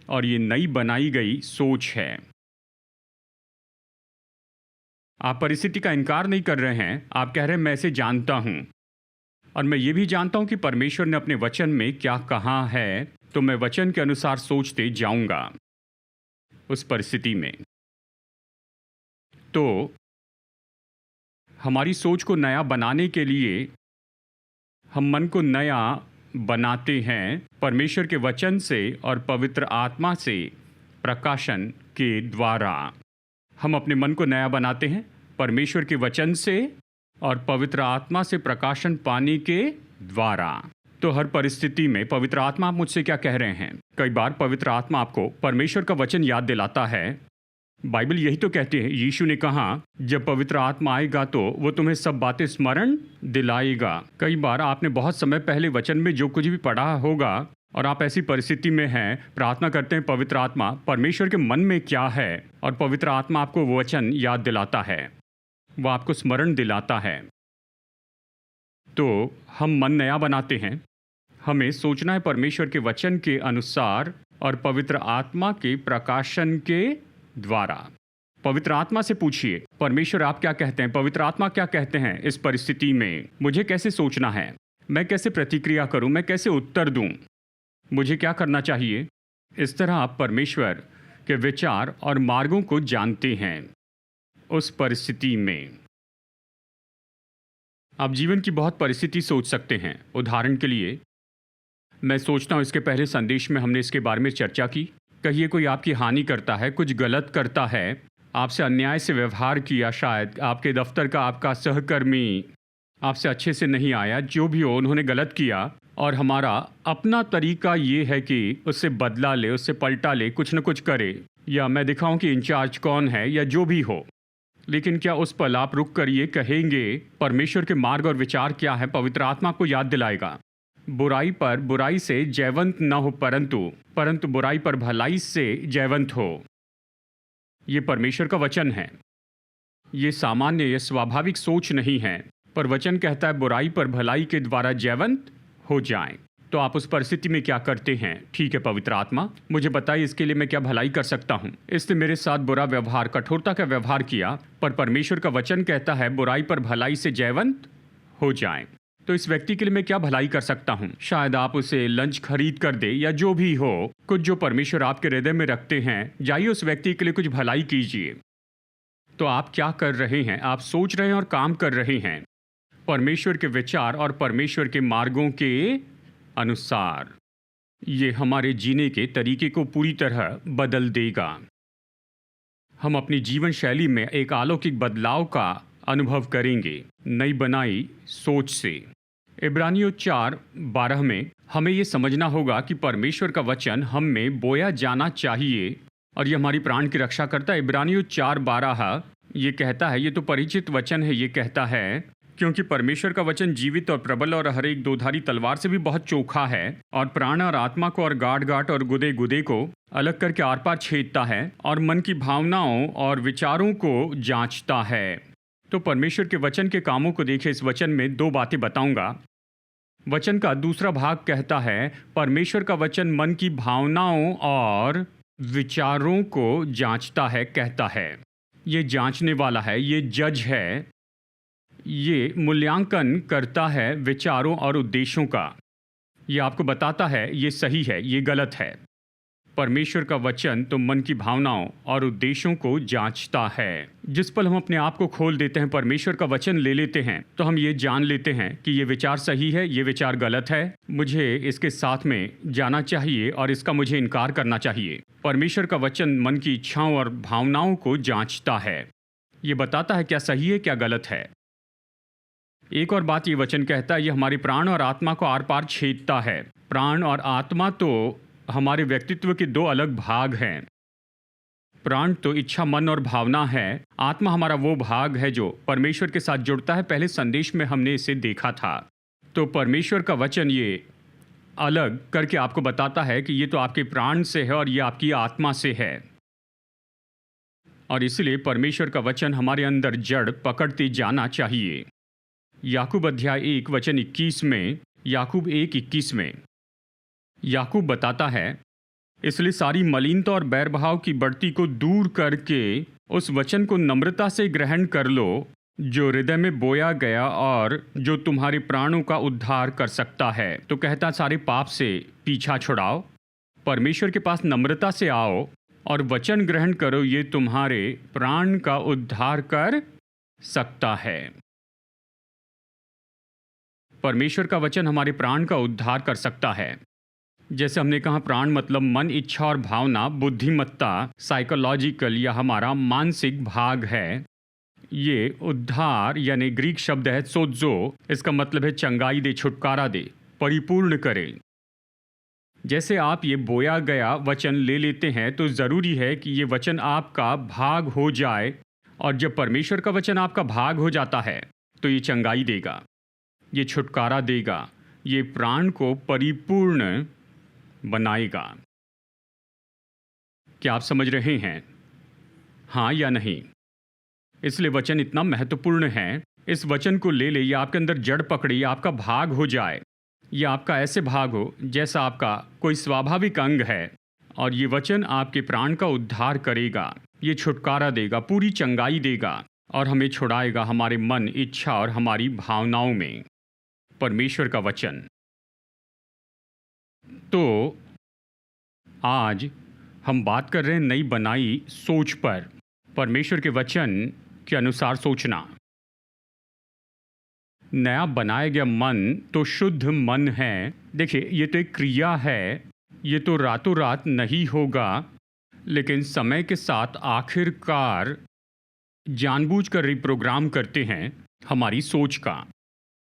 और ये नई बनाई गई सोच है। आप परिस्थिति का इनकार नहीं कर रहे हैं, आप कह रहे हैं मैं इसे जानता हूं, और मैं ये भी जानता हूं कि परमेश्वर ने अपने वचन में क्या कहा है, तो मैं वचन के अनुसार सोचते जाऊंगा उस परिस्थिति में। तो हमारी सोच को नया बनाने के लिए हम मन को नया बनाते हैं परमेश्वर के वचन से और पवित्र आत्मा से प्रकाशन के द्वारा। हम अपने मन को नया बनाते हैं परमेश्वर के वचन से और पवित्र आत्मा से प्रकाशन पाने के द्वारा। तो हर परिस्थिति में पवित्र आत्मा, आप मुझसे क्या कह रहे हैं? कई बार पवित्र आत्मा आपको परमेश्वर का वचन याद दिलाता है। बाइबल यही तो कहती है, यीशु ने कहा जब पवित्र आत्मा आएगा तो वो तुम्हें सब बातें स्मरण दिलाएगा। कई बार आपने बहुत समय पहले वचन में जो कुछ भी पढ़ा होगा और आप ऐसी परिस्थिति में हैं, प्रार्थना करते हैं पवित्र आत्मा परमेश्वर के मन में क्या है, और पवित्र आत्मा आपको वो वचन याद दिलाता है, वो आपको स्मरण दिलाता है। तो हम मन नया बनाते हैं। हमें सोचना है परमेश्वर के वचन के अनुसार और पवित्र आत्मा के प्रकाशन के द्वारा। पवित्र आत्मा से पूछिए, परमेश्वर आप क्या कहते हैं, पवित्र आत्मा क्या कहते हैं इस परिस्थिति में, मुझे कैसे सोचना है, मैं कैसे प्रतिक्रिया करूं, मैं कैसे उत्तर दूं, मुझे क्या करना चाहिए। इस तरह आप परमेश्वर के विचार और मार्गों को जानते हैं उस परिस्थिति में। आप जीवन की बहुत परिस्थिति सोच सकते हैं। उदाहरण के लिए मैं सोचता हूँ, इसके पहले संदेश में हमने इसके बारे में चर्चा की। कहिए कोई आपकी हानि करता है, कुछ गलत करता है, आपसे अन्याय से व्यवहार किया, शायद आपके दफ्तर का आपका सहकर्मी आपसे अच्छे से नहीं आया, जो भी हो उन्होंने गलत किया, और हमारा अपना तरीका ये है कि उससे बदला ले, उससे पलटा ले, कुछ न कुछ करे, या मैं दिखाऊं कि इंचार्ज कौन है, या जो भी हो। लेकिन क्या उस पल आप रुक कर ये कहेंगे परमेश्वर के मार्ग और विचार क्या है? पवित्र आत्मा को याद दिलाएगा, बुराई पर बुराई से जयवंत न हो, परंतु बुराई पर भलाई से जयवंत हो। ये परमेश्वर का वचन है। ये सामान्य या स्वाभाविक सोच नहीं है, पर वचन कहता है बुराई पर भलाई के द्वारा जयवंत हो जाएं। तो आप उस परिस्थिति में क्या करते हैं? ठीक है पवित्र आत्मा, मुझे बताइए इसके लिए मैं क्या भलाई कर सकता हूँ। इसने मेरे साथ बुरा व्यवहार, कठोरता का व्यवहार किया, पर परमेश्वर का वचन कहता है बुराई पर भलाई से जयवंत हो जाएं। तो इस व्यक्ति के लिए मैं क्या भलाई कर सकता हूँ? शायद आप उसे लंच खरीद कर दे, या जो भी हो, कुछ जो परमेश्वर आपके हृदय में रखते हैं, जाइए उस व्यक्ति के लिए कुछ भलाई कीजिए। तो आप क्या कर रहे हैं? आप सोच रहे हैं और काम कर रहे हैं परमेश्वर के विचार और परमेश्वर के मार्गों के अनुसार। ये हमारे जीने के तरीके को पूरी तरह बदल देगा। हम अपनी जीवन शैली में एक अलौकिक बदलाव का अनुभव करेंगे नई बनाई सोच से। इब्रानियों 4:12 में हमें ये समझना होगा कि परमेश्वर का वचन हम में बोया जाना चाहिए और ये हमारी प्राण की रक्षा करता है। इब्रानियों 4:12 ये कहता है, ये तो परिचित वचन है, ये कहता है क्योंकि परमेश्वर का वचन जीवित और प्रबल और हर एक दोधारी तलवार से भी बहुत चोखा है और प्राण और आत्मा को और गांठ गांठ और गुदे गुदे को अलग करके आर पार छेदता है और मन की भावनाओं और विचारों को जांचता है। तो परमेश्वर के वचन के कामों को देखिए। इस वचन में 2 बातें बताऊंगा। वचन का दूसरा भाग कहता है परमेश्वर का वचन मन की भावनाओं और विचारों को जांचता है, कहता है। ये जांचने वाला है, ये जज है, ये मूल्यांकन करता है विचारों और उद्देश्यों का। ये आपको बताता है ये सही है, ये गलत है। परमेश्वर का वचन तो मन की भावनाओं और उद्देश्यों को जांचता है। जिस पल हम अपने आप को खोल देते हैं, परमेश्वर का वचन ले लेते हैं, तो हम ये जान लेते हैं कि ये विचार सही है, ये विचार गलत है, मुझे इसके साथ में जाना चाहिए और इसका मुझे इनकार करना चाहिए। परमेश्वर का वचन मन की इच्छाओं और भावनाओं को जांचता है। ये बताता है क्या सही है, क्या गलत है। एक और बात ये वचन कहता है, ये हमारे प्राण और आत्मा को आर पार छेदता है। प्राण और आत्मा तो हमारे व्यक्तित्व के 2 अलग भाग हैं। प्राण तो इच्छा, मन और भावना है। आत्मा हमारा वो भाग है जो परमेश्वर के साथ जुड़ता है। पहले संदेश में हमने इसे देखा था। तो परमेश्वर का वचन ये अलग करके आपको बताता है कि ये तो आपके प्राण से है और ये आपकी आत्मा से है। और इसलिए परमेश्वर का वचन हमारे अंदर जड़ पकड़ते जाना चाहिए। याकूब अध्याय 1 वचन 21 में, याकूब 1:21 में याकूब बताता है, इसलिए सारी मलिनता और बैरभाव की बढ़ती को दूर करके उस वचन को नम्रता से ग्रहण कर लो जो हृदय में बोया गया और जो तुम्हारे प्राणों का उद्धार कर सकता है। तो कहता सारे पाप से पीछा छुड़ाओ, परमेश्वर के पास नम्रता से आओ और वचन ग्रहण करो, ये तुम्हारे प्राण का उद्धार कर सकता है। परमेश्वर का वचन हमारे प्राण का उद्धार कर सकता है। जैसे हमने कहा, प्राण मतलब मन, इच्छा और भावना, बुद्धिमत्ता, साइकोलॉजिकल या हमारा मानसिक भाग है। ये उद्धार यानी ग्रीक शब्द है सोजो। इसका मतलब है चंगाई दे, छुटकारा दे, परिपूर्ण करे। जैसे आप ये बोया गया वचन ले लेते हैं तो ज़रूरी है कि ये वचन आपका भाग हो जाए। और जब परमेश्वर का वचन आपका भाग हो जाता है तो ये चंगाई देगा, ये छुटकारा देगा, ये प्राण को परिपूर्ण बनाएगा। क्या आप समझ रहे हैं? हाँ या नहीं? इसलिए वचन इतना महत्वपूर्ण है। इस वचन को ले ले, ये आपके अंदर जड़ पकड़े, ये आपका भाग हो जाए। ये आपका ऐसे भाग हो जैसा आपका कोई स्वाभाविक अंग है और ये वचन आपके प्राण का उद्धार करेगा, ये छुटकारा देगा, पूरी चंगाई देगा और हमें छुड़ाएगा हमारे मन, इच्छा और हमारी भावनाओं में। परमेश्वर का वचन। तो आज हम बात कर रहे हैं नई बनाई सोच पर, परमेश्वर के वचन के अनुसार सोचना। नया बनाया गया मन तो शुद्ध मन है। देखिए, ये तो एक क्रिया है, ये तो रातों रात नहीं होगा, लेकिन समय के साथ आखिरकार जानबूझकर रिप्रोग्राम करते हैं हमारी सोच का।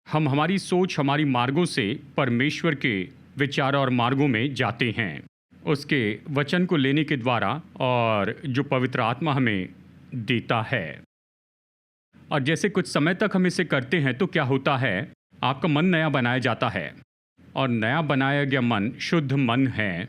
हम हमारी सोच, हमारी मार्गों से परमेश्वर के विचार और मार्गों में जाते हैं उसके वचन को लेने के द्वारा, और जो पवित्र आत्मा हमें देता है। और जैसे कुछ समय तक हम इसे करते हैं तो क्या होता है, आपका मन नया बनाया जाता है, और नया बनाया गया मन शुद्ध मन है।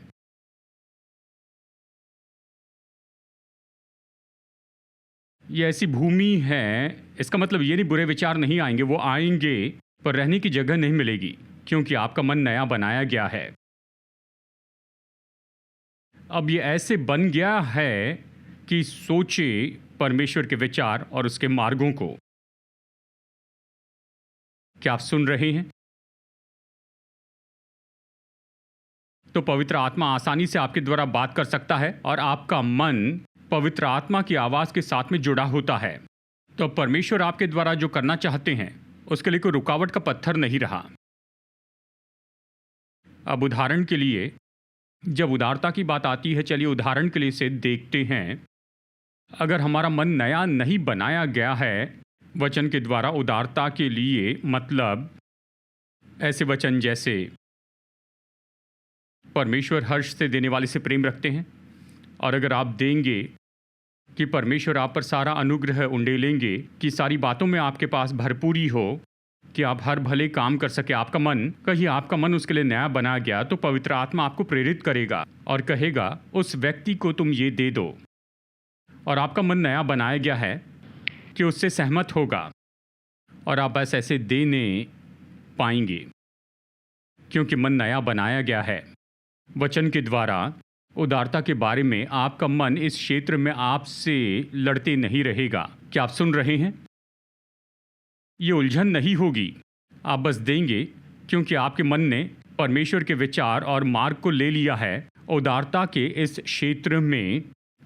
ये ऐसी भूमि है, इसका मतलब ये नहीं बुरे विचार नहीं आएंगे, वो आएंगे, पर रहने की जगह नहीं मिलेगी, क्योंकि आपका मन नया बनाया गया है। अब ये ऐसे बन गया है कि सोचे परमेश्वर के विचार और उसके मार्गों को। क्या आप सुन रहे हैं? तो पवित्र आत्मा आसानी से आपके द्वारा बात कर सकता है और आपका मन पवित्र आत्मा की आवाज़ के साथ में जुड़ा होता है। तो परमेश्वर आपके द्वारा जो करना चाहते हैं उसके लिए कोई रुकावट का पत्थर नहीं रहा। अब उदाहरण के लिए, जब उदारता की बात आती है, चलिए उदाहरण के लिए इसे देखते हैं। अगर हमारा मन नया नहीं बनाया गया है वचन के द्वारा उदारता के लिए, मतलब ऐसे वचन जैसे परमेश्वर हर्ष से देने वाले से प्रेम रखते हैं, और अगर आप देंगे कि परमेश्वर आप पर सारा अनुग्रह उंडेलेंगे, कि सारी बातों में आपके पास भरपूरी हो, कि आप हर भले काम कर सके, आपका मन उसके लिए नया बना गया, तो पवित्र आत्मा आपको प्रेरित करेगा और कहेगा उस व्यक्ति को तुम ये दे दो। और आपका मन नया बनाया गया है कि उससे सहमत होगा, और आप बस ऐसे देने पाएंगे क्योंकि मन नया बनाया गया है वचन के द्वारा। उदारता के बारे में आपका मन इस क्षेत्र में आपसे लड़ते नहीं रहेगा। क्या आप सुन रहे हैं? ये उलझन नहीं होगी, आप बस देंगे क्योंकि आपके मन ने परमेश्वर के विचार और मार्ग को ले लिया है उदारता के इस क्षेत्र में,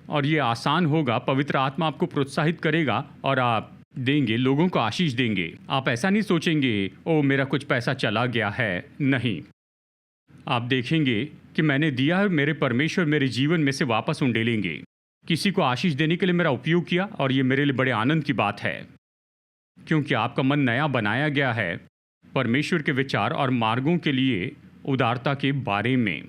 और ये आसान होगा। पवित्र आत्मा आपको प्रोत्साहित करेगा और आप देंगे, लोगों को आशीष देंगे। आप ऐसा नहीं सोचेंगे ओ मेरा कुछ पैसा चला गया है, नहीं। आप देखेंगे कि मैंने दिया है, मेरे परमेश्वर मेरे जीवन में से वापस उंडेलेंगे। किसी को आशीष देने के लिए मेरा उपयोग किया, और ये मेरे लिए बड़े आनंद की बात है, क्योंकि आपका मन नया बनाया गया है परमेश्वर के विचार और मार्गों के लिए। उदारता के बारे में,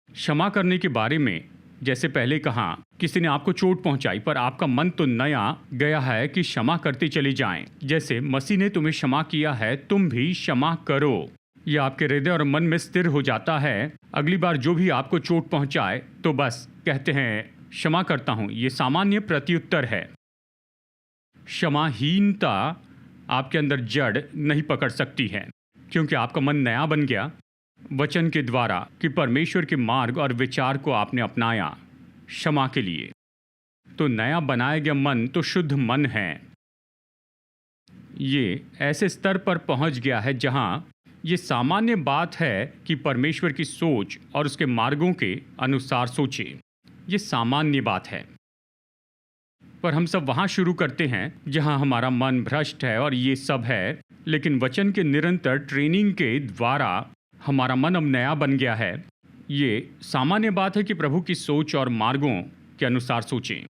क्षमा करने के बारे में, जैसे पहले कहा, किसी ने आपको चोट पहुंचाई पर आपका मन तो नया गया है कि क्षमा करते चले जाएं। जैसे मसीह ने तुम्हें क्षमा किया है, तुम भी क्षमा करो। यह आपके हृदय और मन में स्थिर हो जाता है। अगली बार जो भी आपको चोट पहुंचाए तो बस कहते हैं क्षमा करता हूं। ये सामान्य प्रत्युत्तर है। क्षमाहीनता आपके अंदर जड़ नहीं पकड़ सकती है, क्योंकि आपका मन नया बन गया वचन के द्वारा कि परमेश्वर के मार्ग और विचार को आपने अपनाया क्षमा के लिए। तो नया बनाया गया मन तो शुद्ध मन है। ये ऐसे स्तर पर पहुंच गया है जहां ये सामान्य बात है कि परमेश्वर की सोच और उसके मार्गों के अनुसार सोचे। ये सामान्य बात है, पर हम सब वहाँ शुरू करते हैं जहाँ हमारा मन भ्रष्ट है और ये सब है। लेकिन वचन के निरंतर ट्रेनिंग के द्वारा हमारा मन अब नया बन गया है। ये सामान्य बात है कि प्रभु की सोच और मार्गों के अनुसार सोचें।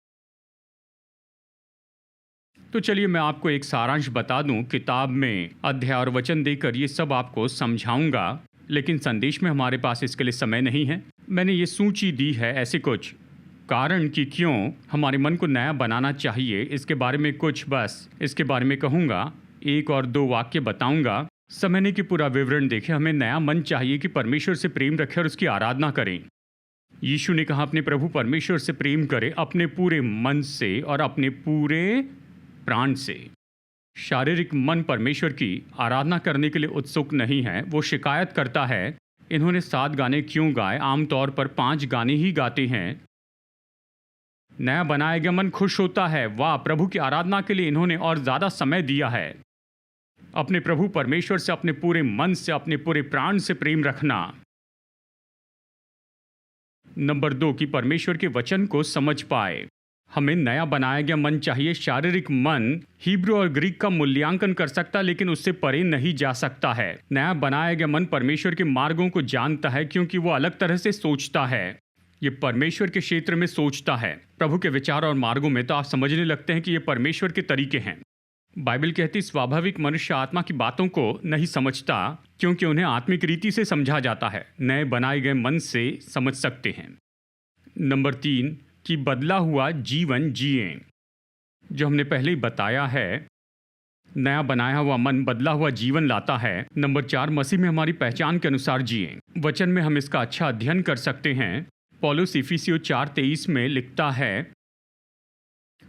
तो चलिए मैं आपको एक सारांश बता दूं। किताब में अध्याय और वचन देकर ये सब आपको समझाऊंगा, लेकिन संदेश में हमारे पास इसके लिए समय नहीं है। मैंने ये सूची दी है ऐसे कुछ कारण कि क्यों हमारे मन को नया बनाना चाहिए। इसके बारे में कुछ बस इसके बारे में कहूँगा, 1 और 2 वाक्य बताऊँगा। समय नहीं कि पूरा विवरण देखें। हमें नया मन चाहिए कि परमेश्वर से प्रेम रखें और उसकी आराधना करें। यीशु ने कहा अपने प्रभु परमेश्वर से प्रेम करें अपने पूरे मन से और अपने पूरे प्राण से। शारीरिक मन परमेश्वर की आराधना करने के लिए उत्सुक नहीं है। वो शिकायत करता है इन्होंने 7 गाने क्यों गाए? आमतौर पर 5 गाने ही गाते हैं। नया बनाया गया मन खुश होता है। वाह, प्रभु की आराधना के लिए इन्होंने और ज़्यादा समय दिया है। अपने प्रभु परमेश्वर से अपने पूरे मन से, अपने पूरे प्राण से प्रेम रखना। नंबर 2 कि परमेश्वर के वचन को समझ पाए। हमें नया बनाया गया मन चाहिए। शारीरिक मन हिब्रू और ग्रीक का मूल्यांकन कर सकता है, लेकिन उससे परे नहीं जा सकता है। नया बनाया गया मन परमेश्वर के मार्गों को जानता है, क्योंकि वो अलग तरह से सोचता है। ये परमेश्वर के क्षेत्र में सोचता है। प्रभु के विचार और मार्गों में तो आप समझने लगते हैं कि ये परमेश्वर के तरीके हैं। बाइबल कहती स्वाभाविक मनुष्य आत्मा की बातों को नहीं समझता, क्योंकि उन्हें आत्मिक रीति से समझा जाता है। नए बनाए गए मन से समझ सकते हैं। नंबर 3 कि बदला हुआ जीवन जिए। जो हमने पहले ही बताया है, नया बनाया हुआ मन बदला हुआ जीवन लाता है। नंबर 4 मसीह में हमारी पहचान के अनुसार जिए। वचन में हम इसका अच्छा अध्ययन कर सकते हैं। पौलुस इफिसियों 4:23 में लिखता है,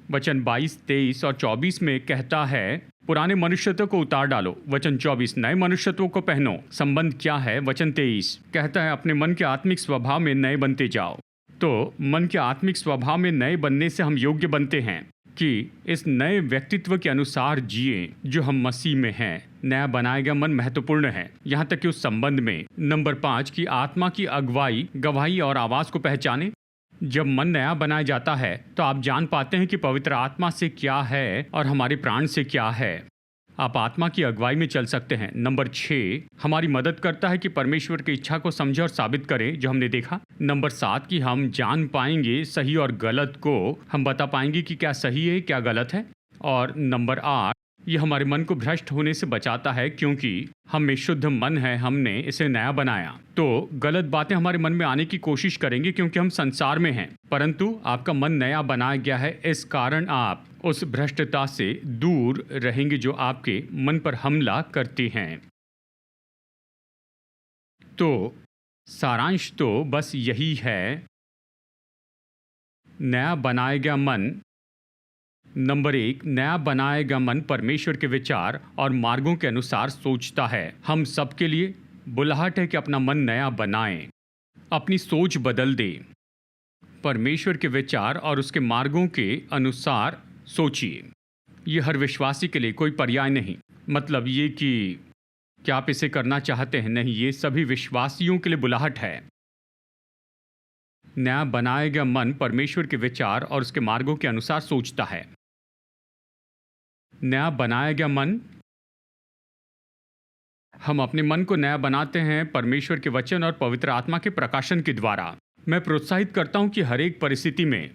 वचन 22, 23 और 24 में कहता है, पुराने मनुष्यत्व को उतार डालो। वचन 24 नए मनुष्यत्व को पहनो। संबंध क्या है? वचन 23 कहता है, अपने मन के आत्मिक स्वभाव में नए बनते जाओ। तो मन के आत्मिक स्वभाव में नए बनने से हम योग्य बनते हैं कि इस नए व्यक्तित्व के अनुसार जिए जो हम मसीह में हैं। नया बनाया गया मन महत्वपूर्ण है, यहाँ तक कि उस संबंध में। नंबर 5 कि आत्मा की अगुवाई, गवाही और आवाज़ को पहचाने। जब मन नया बनाया जाता है तो आप जान पाते हैं कि पवित्र आत्मा से क्या है और हमारे प्राण से क्या है। आप आत्मा की अगुवाई में चल सकते हैं। नंबर 6 हमारी मदद करता है कि परमेश्वर की इच्छा को समझे और साबित करें, जो हमने देखा। नंबर 7 कि हम जान पाएंगे सही और गलत को। हम बता पाएंगे कि क्या सही है, क्या गलत है। और नंबर 8 ये हमारे मन को भ्रष्ट होने से बचाता है, क्योंकि हम में शुद्ध मन है, हमने इसे नया बनाया। तो गलत बातें हमारे मन में आने की कोशिश करेंगे, क्योंकि हम संसार में हैं। परंतु आपका मन नया बनाया गया है, इस कारण आप उस भ्रष्टता से दूर रहेंगे जो आपके मन पर हमला करते हैं। तो सारांश तो बस यही है, नया बनाया गया मन। नंबर 1 नया बनाया गया मन परमेश्वर के विचार और मार्गों के अनुसार सोचता है। हम सबके लिए बुलाहट है कि अपना मन नया बनाएं, अपनी सोच बदल दें। परमेश्वर के विचार और उसके मार्गों के अनुसार सोचिए। ये हर विश्वासी के लिए कोई पर्याय नहीं। मतलब ये कि क्या आप इसे करना चाहते हैं? नहीं, ये सभी विश्वासियों के लिए बुलाहट है। नया बनाया गया मन परमेश्वर के विचार और उसके मार्गों के अनुसार सोचता है। नया बनाया गया मन, हम अपने मन को नया बनाते हैं परमेश्वर के वचन और पवित्र आत्मा के प्रकाशन के द्वारा। मैं प्रोत्साहित करता हूं कि हर एक परिस्थिति में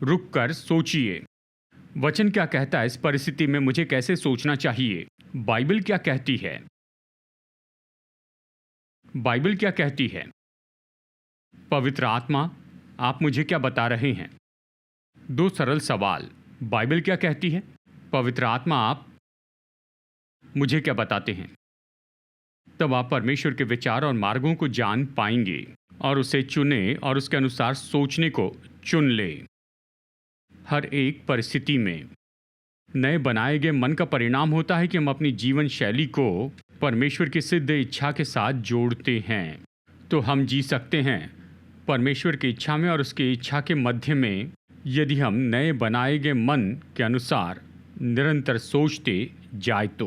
रुककर सोचिए, वचन क्या कहता है, इस परिस्थिति में मुझे कैसे सोचना चाहिए। बाइबल क्या कहती है? बाइबल क्या कहती है? पवित्र आत्मा, आप मुझे क्या बता रहे हैं? 2 सरल सवाल। बाइबल क्या कहती है? पवित्र आत्मा, आप मुझे क्या बताते हैं? तब आप परमेश्वर के विचार और मार्गों को जान पाएंगे और उसे चुने और उसके अनुसार सोचने को चुन ले। हर एक परिस्थिति में नए बनाए गए मन का परिणाम होता है कि हम अपनी जीवन शैली को परमेश्वर की सिद्ध इच्छा के साथ जोड़ते हैं। तो हम जी सकते हैं परमेश्वर की इच्छा में और उसकी इच्छा के मध्य में, यदि हम नए बनाए गए मन के अनुसार निरंतर सोचते जाए तो।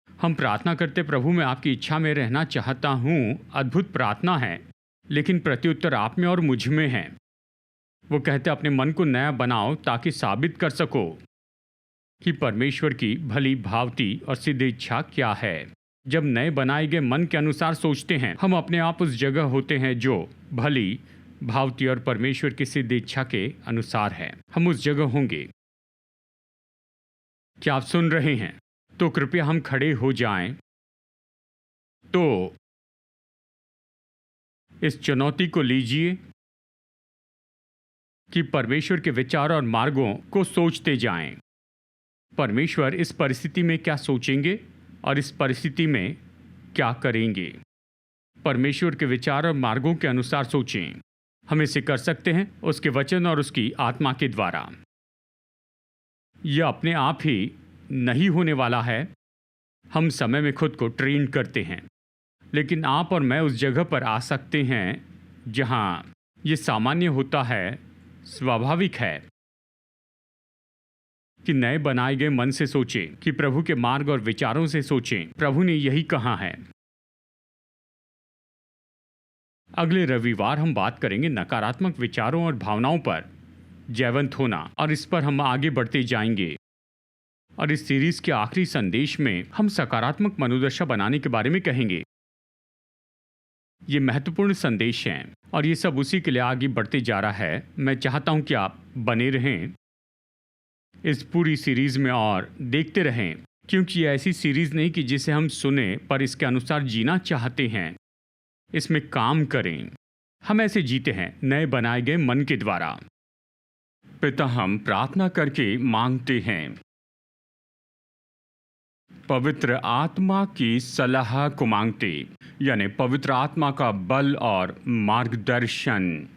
हम प्रार्थना करते, प्रभु मैं आपकी इच्छा में रहना चाहता हूँ। अद्भुत प्रार्थना है, लेकिन प्रत्युत्तर आप में और मुझ में है। वो कहते अपने मन को नया बनाओ ताकि साबित कर सको कि परमेश्वर की भली, भावती और सिद्ध इच्छा क्या है। जब नए बनाए गए मन के अनुसार सोचते हैं, हम अपने आप उस जगह होते हैं जो भली, भावती और परमेश्वर की सिद्ध इच्छा के अनुसार है। हम उस जगह होंगे। क्या आप सुन रहे हैं? तो कृपया हम खड़े हो जाएं। तो इस चुनौती को लीजिए कि परमेश्वर के विचार और मार्गों को सोचते जाएं। परमेश्वर इस परिस्थिति में क्या सोचेंगे और इस परिस्थिति में क्या करेंगे। परमेश्वर के विचार और मार्गों के अनुसार सोचें। हम इसे कर सकते हैं उसके वचन और उसकी आत्मा के द्वारा। यह अपने आप ही नहीं होने वाला है, हम समय में खुद को ट्रेन करते हैं, लेकिन आप और मैं उस जगह पर आ सकते हैं जहां ये सामान्य होता है, स्वाभाविक है कि नए बनाए गए मन से सोचें, कि प्रभु के मार्ग और विचारों से सोचें। प्रभु ने यही कहा है। अगले रविवार हम बात करेंगे नकारात्मक विचारों और भावनाओं पर जयवंत होना, और इस पर हम आगे बढ़ते जाएंगे। और इस सीरीज के आखिरी संदेश में हम सकारात्मक मनोदशा बनाने के बारे में कहेंगे। ये महत्वपूर्ण संदेश हैं और ये सब उसी के लिए आगे बढ़ते जा रहा है। मैं चाहता हूं कि आप बने रहें इस पूरी सीरीज में और देखते रहें, क्योंकि ये ऐसी सीरीज नहीं कि जिसे हम सुने पर इसके अनुसार जीना चाहते हैं, इसमें काम करें। हम ऐसे जीते हैं नए बनाए गए मन के द्वारा। पिता, हम प्रार्थना करके मांगते हैं पवित्र आत्मा की सलाह को मांगते, यानी पवित्र आत्मा का बल और मार्गदर्शन,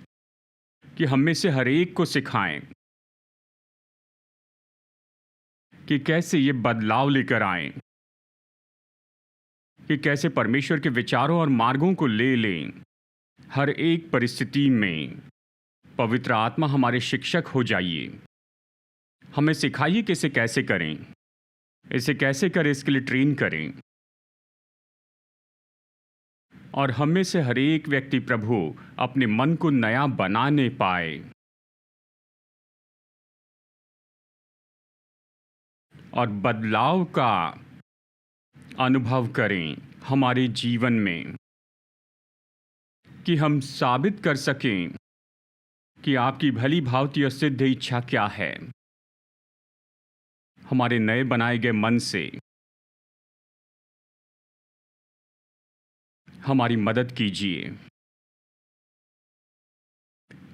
कि हम में से हर एक को सिखाएं कि कैसे ये बदलाव लेकर आएं, कि कैसे परमेश्वर के विचारों और मार्गों को ले लें। हर एक परिस्थिति में पवित्र आत्मा हमारे शिक्षक हो जाइए। हमें सिखाइए कि इसे कैसे करें, इसे कैसे करें, इसके लिए ट्रेन करें। और हम में से हर एक व्यक्ति प्रभु अपने मन को नया बनाने पाए और बदलाव का अनुभव करें हमारे जीवन में, कि हम साबित कर सकें कि आपकी भली भांति और सिद्ध इच्छा क्या है। हमारे नए बनाए गए मन से हमारी मदद कीजिए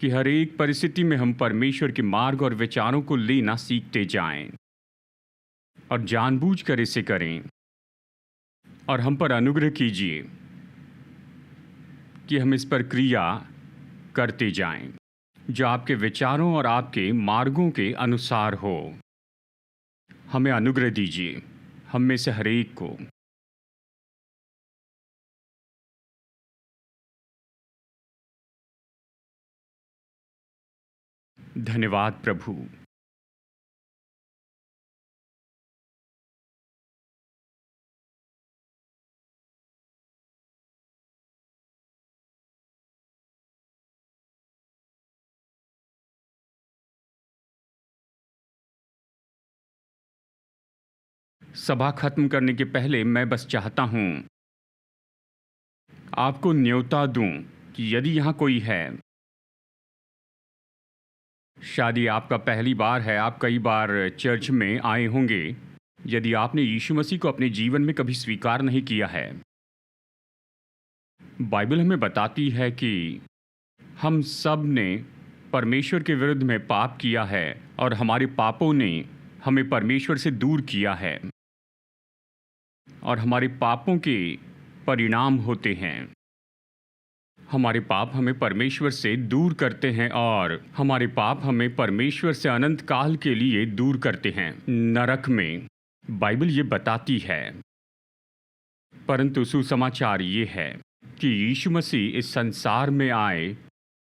कि हर एक परिस्थिति में हम परमेश्वर के मार्ग और विचारों को लेना सीखते जाएं और जानबूझकर इसे करें। और हम पर अनुग्रह कीजिए कि हम इस पर क्रिया करते जाएं, जो आपके विचारों और आपके मार्गों के अनुसार हो। हमें अनुग्रह दीजिए, हम में से हर एक को। धन्यवाद प्रभु। सभा खत्म करने के पहले मैं बस चाहता हूं आपको न्योता दूं कि यदि यहां कोई है, शायद ये आपका पहली बार है, आप कई बार चर्च में आए होंगे, यदि आपने यीशु मसीह को अपने जीवन में कभी स्वीकार नहीं किया है, बाइबल हमें बताती है कि हम सब ने परमेश्वर के विरुद्ध में पाप किया है और हमारे पापों ने हमें परमेश्वर से दूर किया है, और हमारे पापों के परिणाम होते हैं। हमारे पाप हमें परमेश्वर से दूर करते हैं और हमारे पाप हमें परमेश्वर से अनंत काल के लिए दूर करते हैं, नरक में। बाइबल ये बताती है। परंतु सुसमाचार ये है कि यीशु मसीह इस संसार में आए,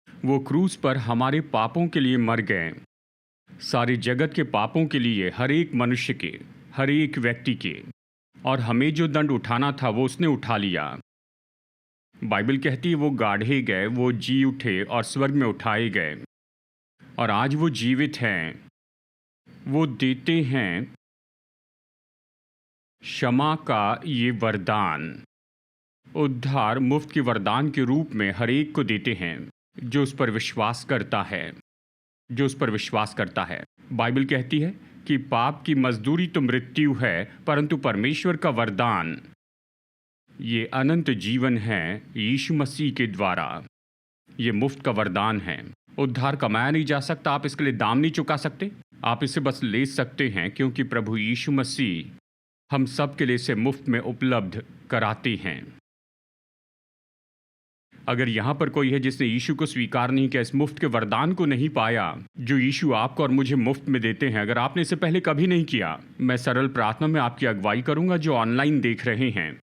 वो क्रूस पर हमारे पापों के लिए मर गए, सारे जगत के पापों के लिए, हर एक मनुष्य के, हर एक व्यक्ति के। और हमें जो दंड उठाना था वो उसने उठा लिया। बाइबल कहती है वो गाढ़े गए, वो जी उठे और स्वर्ग में उठाए गए, और आज वो जीवित हैं। वो देते हैं क्षमा का ये वरदान, उद्धार मुफ्त के वरदान के रूप में हर एक को देते हैं जो उस पर विश्वास करता है, जो उस पर विश्वास करता है। बाइबल कहती है कि पाप की मजदूरी तो मृत्यु है, परंतु परमेश्वर का वरदान ये अनंत जीवन है यीशु मसीह के द्वारा। ये मुफ्त का वरदान है। उद्धार कमाया नहीं जा सकता, आप इसके लिए दाम नहीं चुका सकते, आप इसे बस ले सकते हैं, क्योंकि प्रभु यीशु मसीह हम सब के लिए इसे मुफ्त में उपलब्ध कराते हैं। अगर यहाँ पर कोई है जिसने यीशु को स्वीकार नहीं किया, इस मुफ्त के वरदान को नहीं पाया जो यीशु आपको और मुझे मुफ्त में देते हैं, अगर आपने इसे पहले कभी नहीं किया, मैं सरल प्रार्थना में आपकी अगुवाई करूंगा। जो ऑनलाइन देख रहे हैं,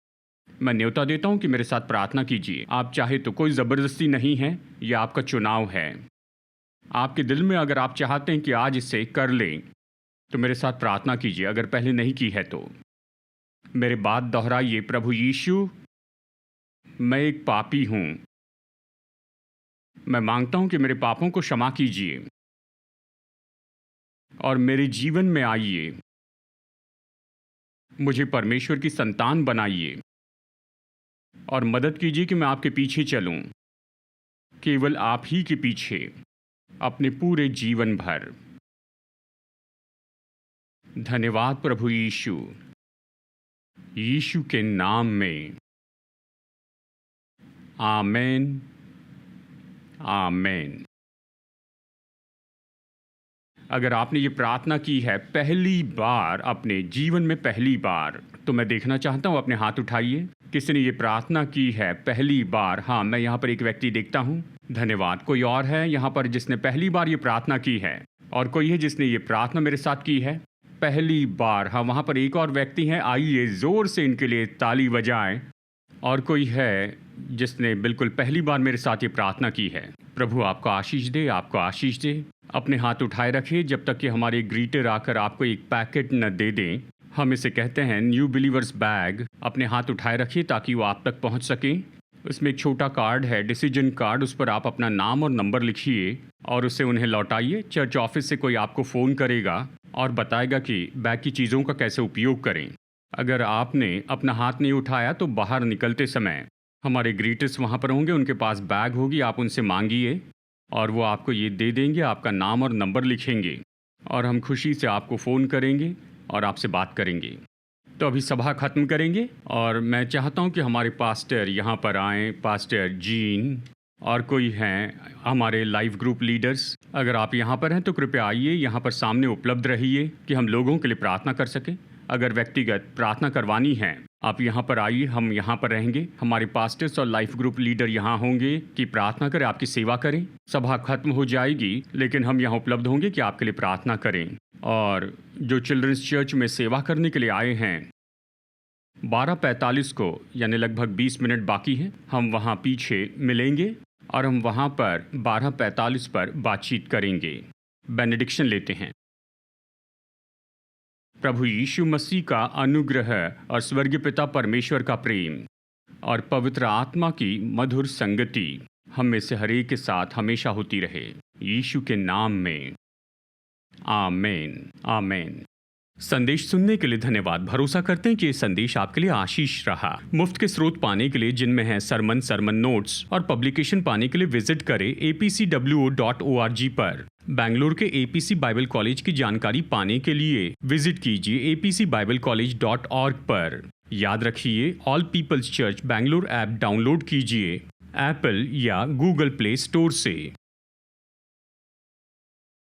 मैं न्योता देता हूं कि मेरे साथ प्रार्थना कीजिए। आप चाहे तो, कोई ज़बरदस्ती नहीं है, यह आपका चुनाव है। आपके दिल में अगर आप चाहते हैं कि आज इसे कर लें तो मेरे साथ प्रार्थना कीजिए, अगर पहले नहीं की है तो। मेरे बात दोहराइए, प्रभु यीशु, मैं एक पापी हूं। मैं मांगता हूं कि मेरे पापों को क्षमा कीजिए और मेरे जीवन में आइए। मुझे परमेश्वर की संतान बनाइए और मदद कीजिए कि मैं आपके पीछे चलूं, केवल आप ही के पीछे, अपने पूरे जीवन भर। धन्यवाद प्रभु यीशु, यीशु के नाम में, आमेन, आमेन। अगर आपने ये प्रार्थना की है पहली बार, अपने जीवन में पहली बार, तो मैं देखना चाहता हूँ, अपने हाथ उठाइए। किसी ने ये प्रार्थना की है पहली बार? हाँ, मैं यहाँ पर एक व्यक्ति देखता हूँ। धन्यवाद। कोई और है यहाँ पर जिसने पहली बार ये प्रार्थना की है? और कोई है जिसने ये प्रार्थना मेरे साथ की है पहली बार? हाँ, वहाँ पर एक और व्यक्ति हैं। आइए ज़ोर से इनके लिए ताली बजाएं। और कोई है जिसने बिल्कुल पहली बार मेरे साथ ये प्रार्थना की है? प्रभु आपको आशीष दे, आपको आशीष दे। अपने हाथ उठाए रखिए जब तक कि हमारे ग्रीटर आकर आपको एक पैकेट न दे दें। हम इसे कहते हैं न्यू बिलीवर्स बैग। अपने हाथ उठाए रखिए ताकि वो आप तक पहुंच सकें। उसमें एक छोटा कार्ड है, डिसीजन कार्ड। उस पर आप अपना नाम और नंबर लिखिए और उसे उन्हें लौटाइए। चर्च ऑफिस से कोई आपको फ़ोन करेगा और बताएगा कि बैग की चीज़ों का कैसे उपयोग करें। अगर आपने अपना हाथ नहीं उठाया तो बाहर निकलते समय हमारे ग्रीटर्स वहाँ पर होंगे, उनके पास बैग होगी, आप उनसे मांगिए और वो आपको ये दे देंगे। आपका नाम और नंबर लिखेंगे और हम खुशी से आपको फ़ोन करेंगे और आपसे बात करेंगे। तो अभी सभा ख़त्म करेंगे और मैं चाहता हूँ कि हमारे पास्टर यहाँ पर आएँ, पास्टर जीन, और कोई हैं हमारे लाइफ ग्रुप लीडर्स। अगर आप यहाँ पर हैं तो कृपया आइए, यहाँ पर सामने उपलब्ध रहिए कि हम लोगों के लिए प्रार्थना कर सकें। अगर व्यक्तिगत प्रार्थना करवानी है, आप यहाँ पर आइए, हम यहाँ पर रहेंगे। हमारे पास्टर्स और लाइफ ग्रुप लीडर यहाँ होंगे कि प्रार्थना करें, आपकी सेवा करें। सभा खत्म हो जाएगी लेकिन हम यहाँ उपलब्ध होंगे कि आपके लिए प्रार्थना करें। और जो चिल्ड्रंस चर्च में सेवा करने के लिए आए हैं, 12:45 को, यानी लगभग 20 मिनट बाकी हैं, हम वहाँ पीछे मिलेंगे और हम वहाँ पर 12:45 पर बातचीत करेंगे। बेनेडिक्शन लेते हैं। प्रभु यीशु मसीह का अनुग्रह और स्वर्गीय पिता परमेश्वर का प्रेम और पवित्र आत्मा की मधुर संगति हम में से हर एक के साथ हमेशा होती रहे, यीशु के नाम में, आमेन, आमेन। संदेश सुनने के लिए धन्यवाद। भरोसा करते हैं कि ये संदेश आपके लिए आशीष रहा। मुफ्त के स्रोत पाने के लिए, जिनमें हैं सरमन नोट्स और पब्लिकेशन, पाने के लिए विजिट करें apcwo.org पर। बेंगलुरु के एपीसी बाइबल कॉलेज की जानकारी पाने के लिए विजिट कीजिए apcbiblecollege.org पर। याद रखिए, all peoples church Bengaluru app download कीजिए एप्पल या गूगल प्ले स्टोर से।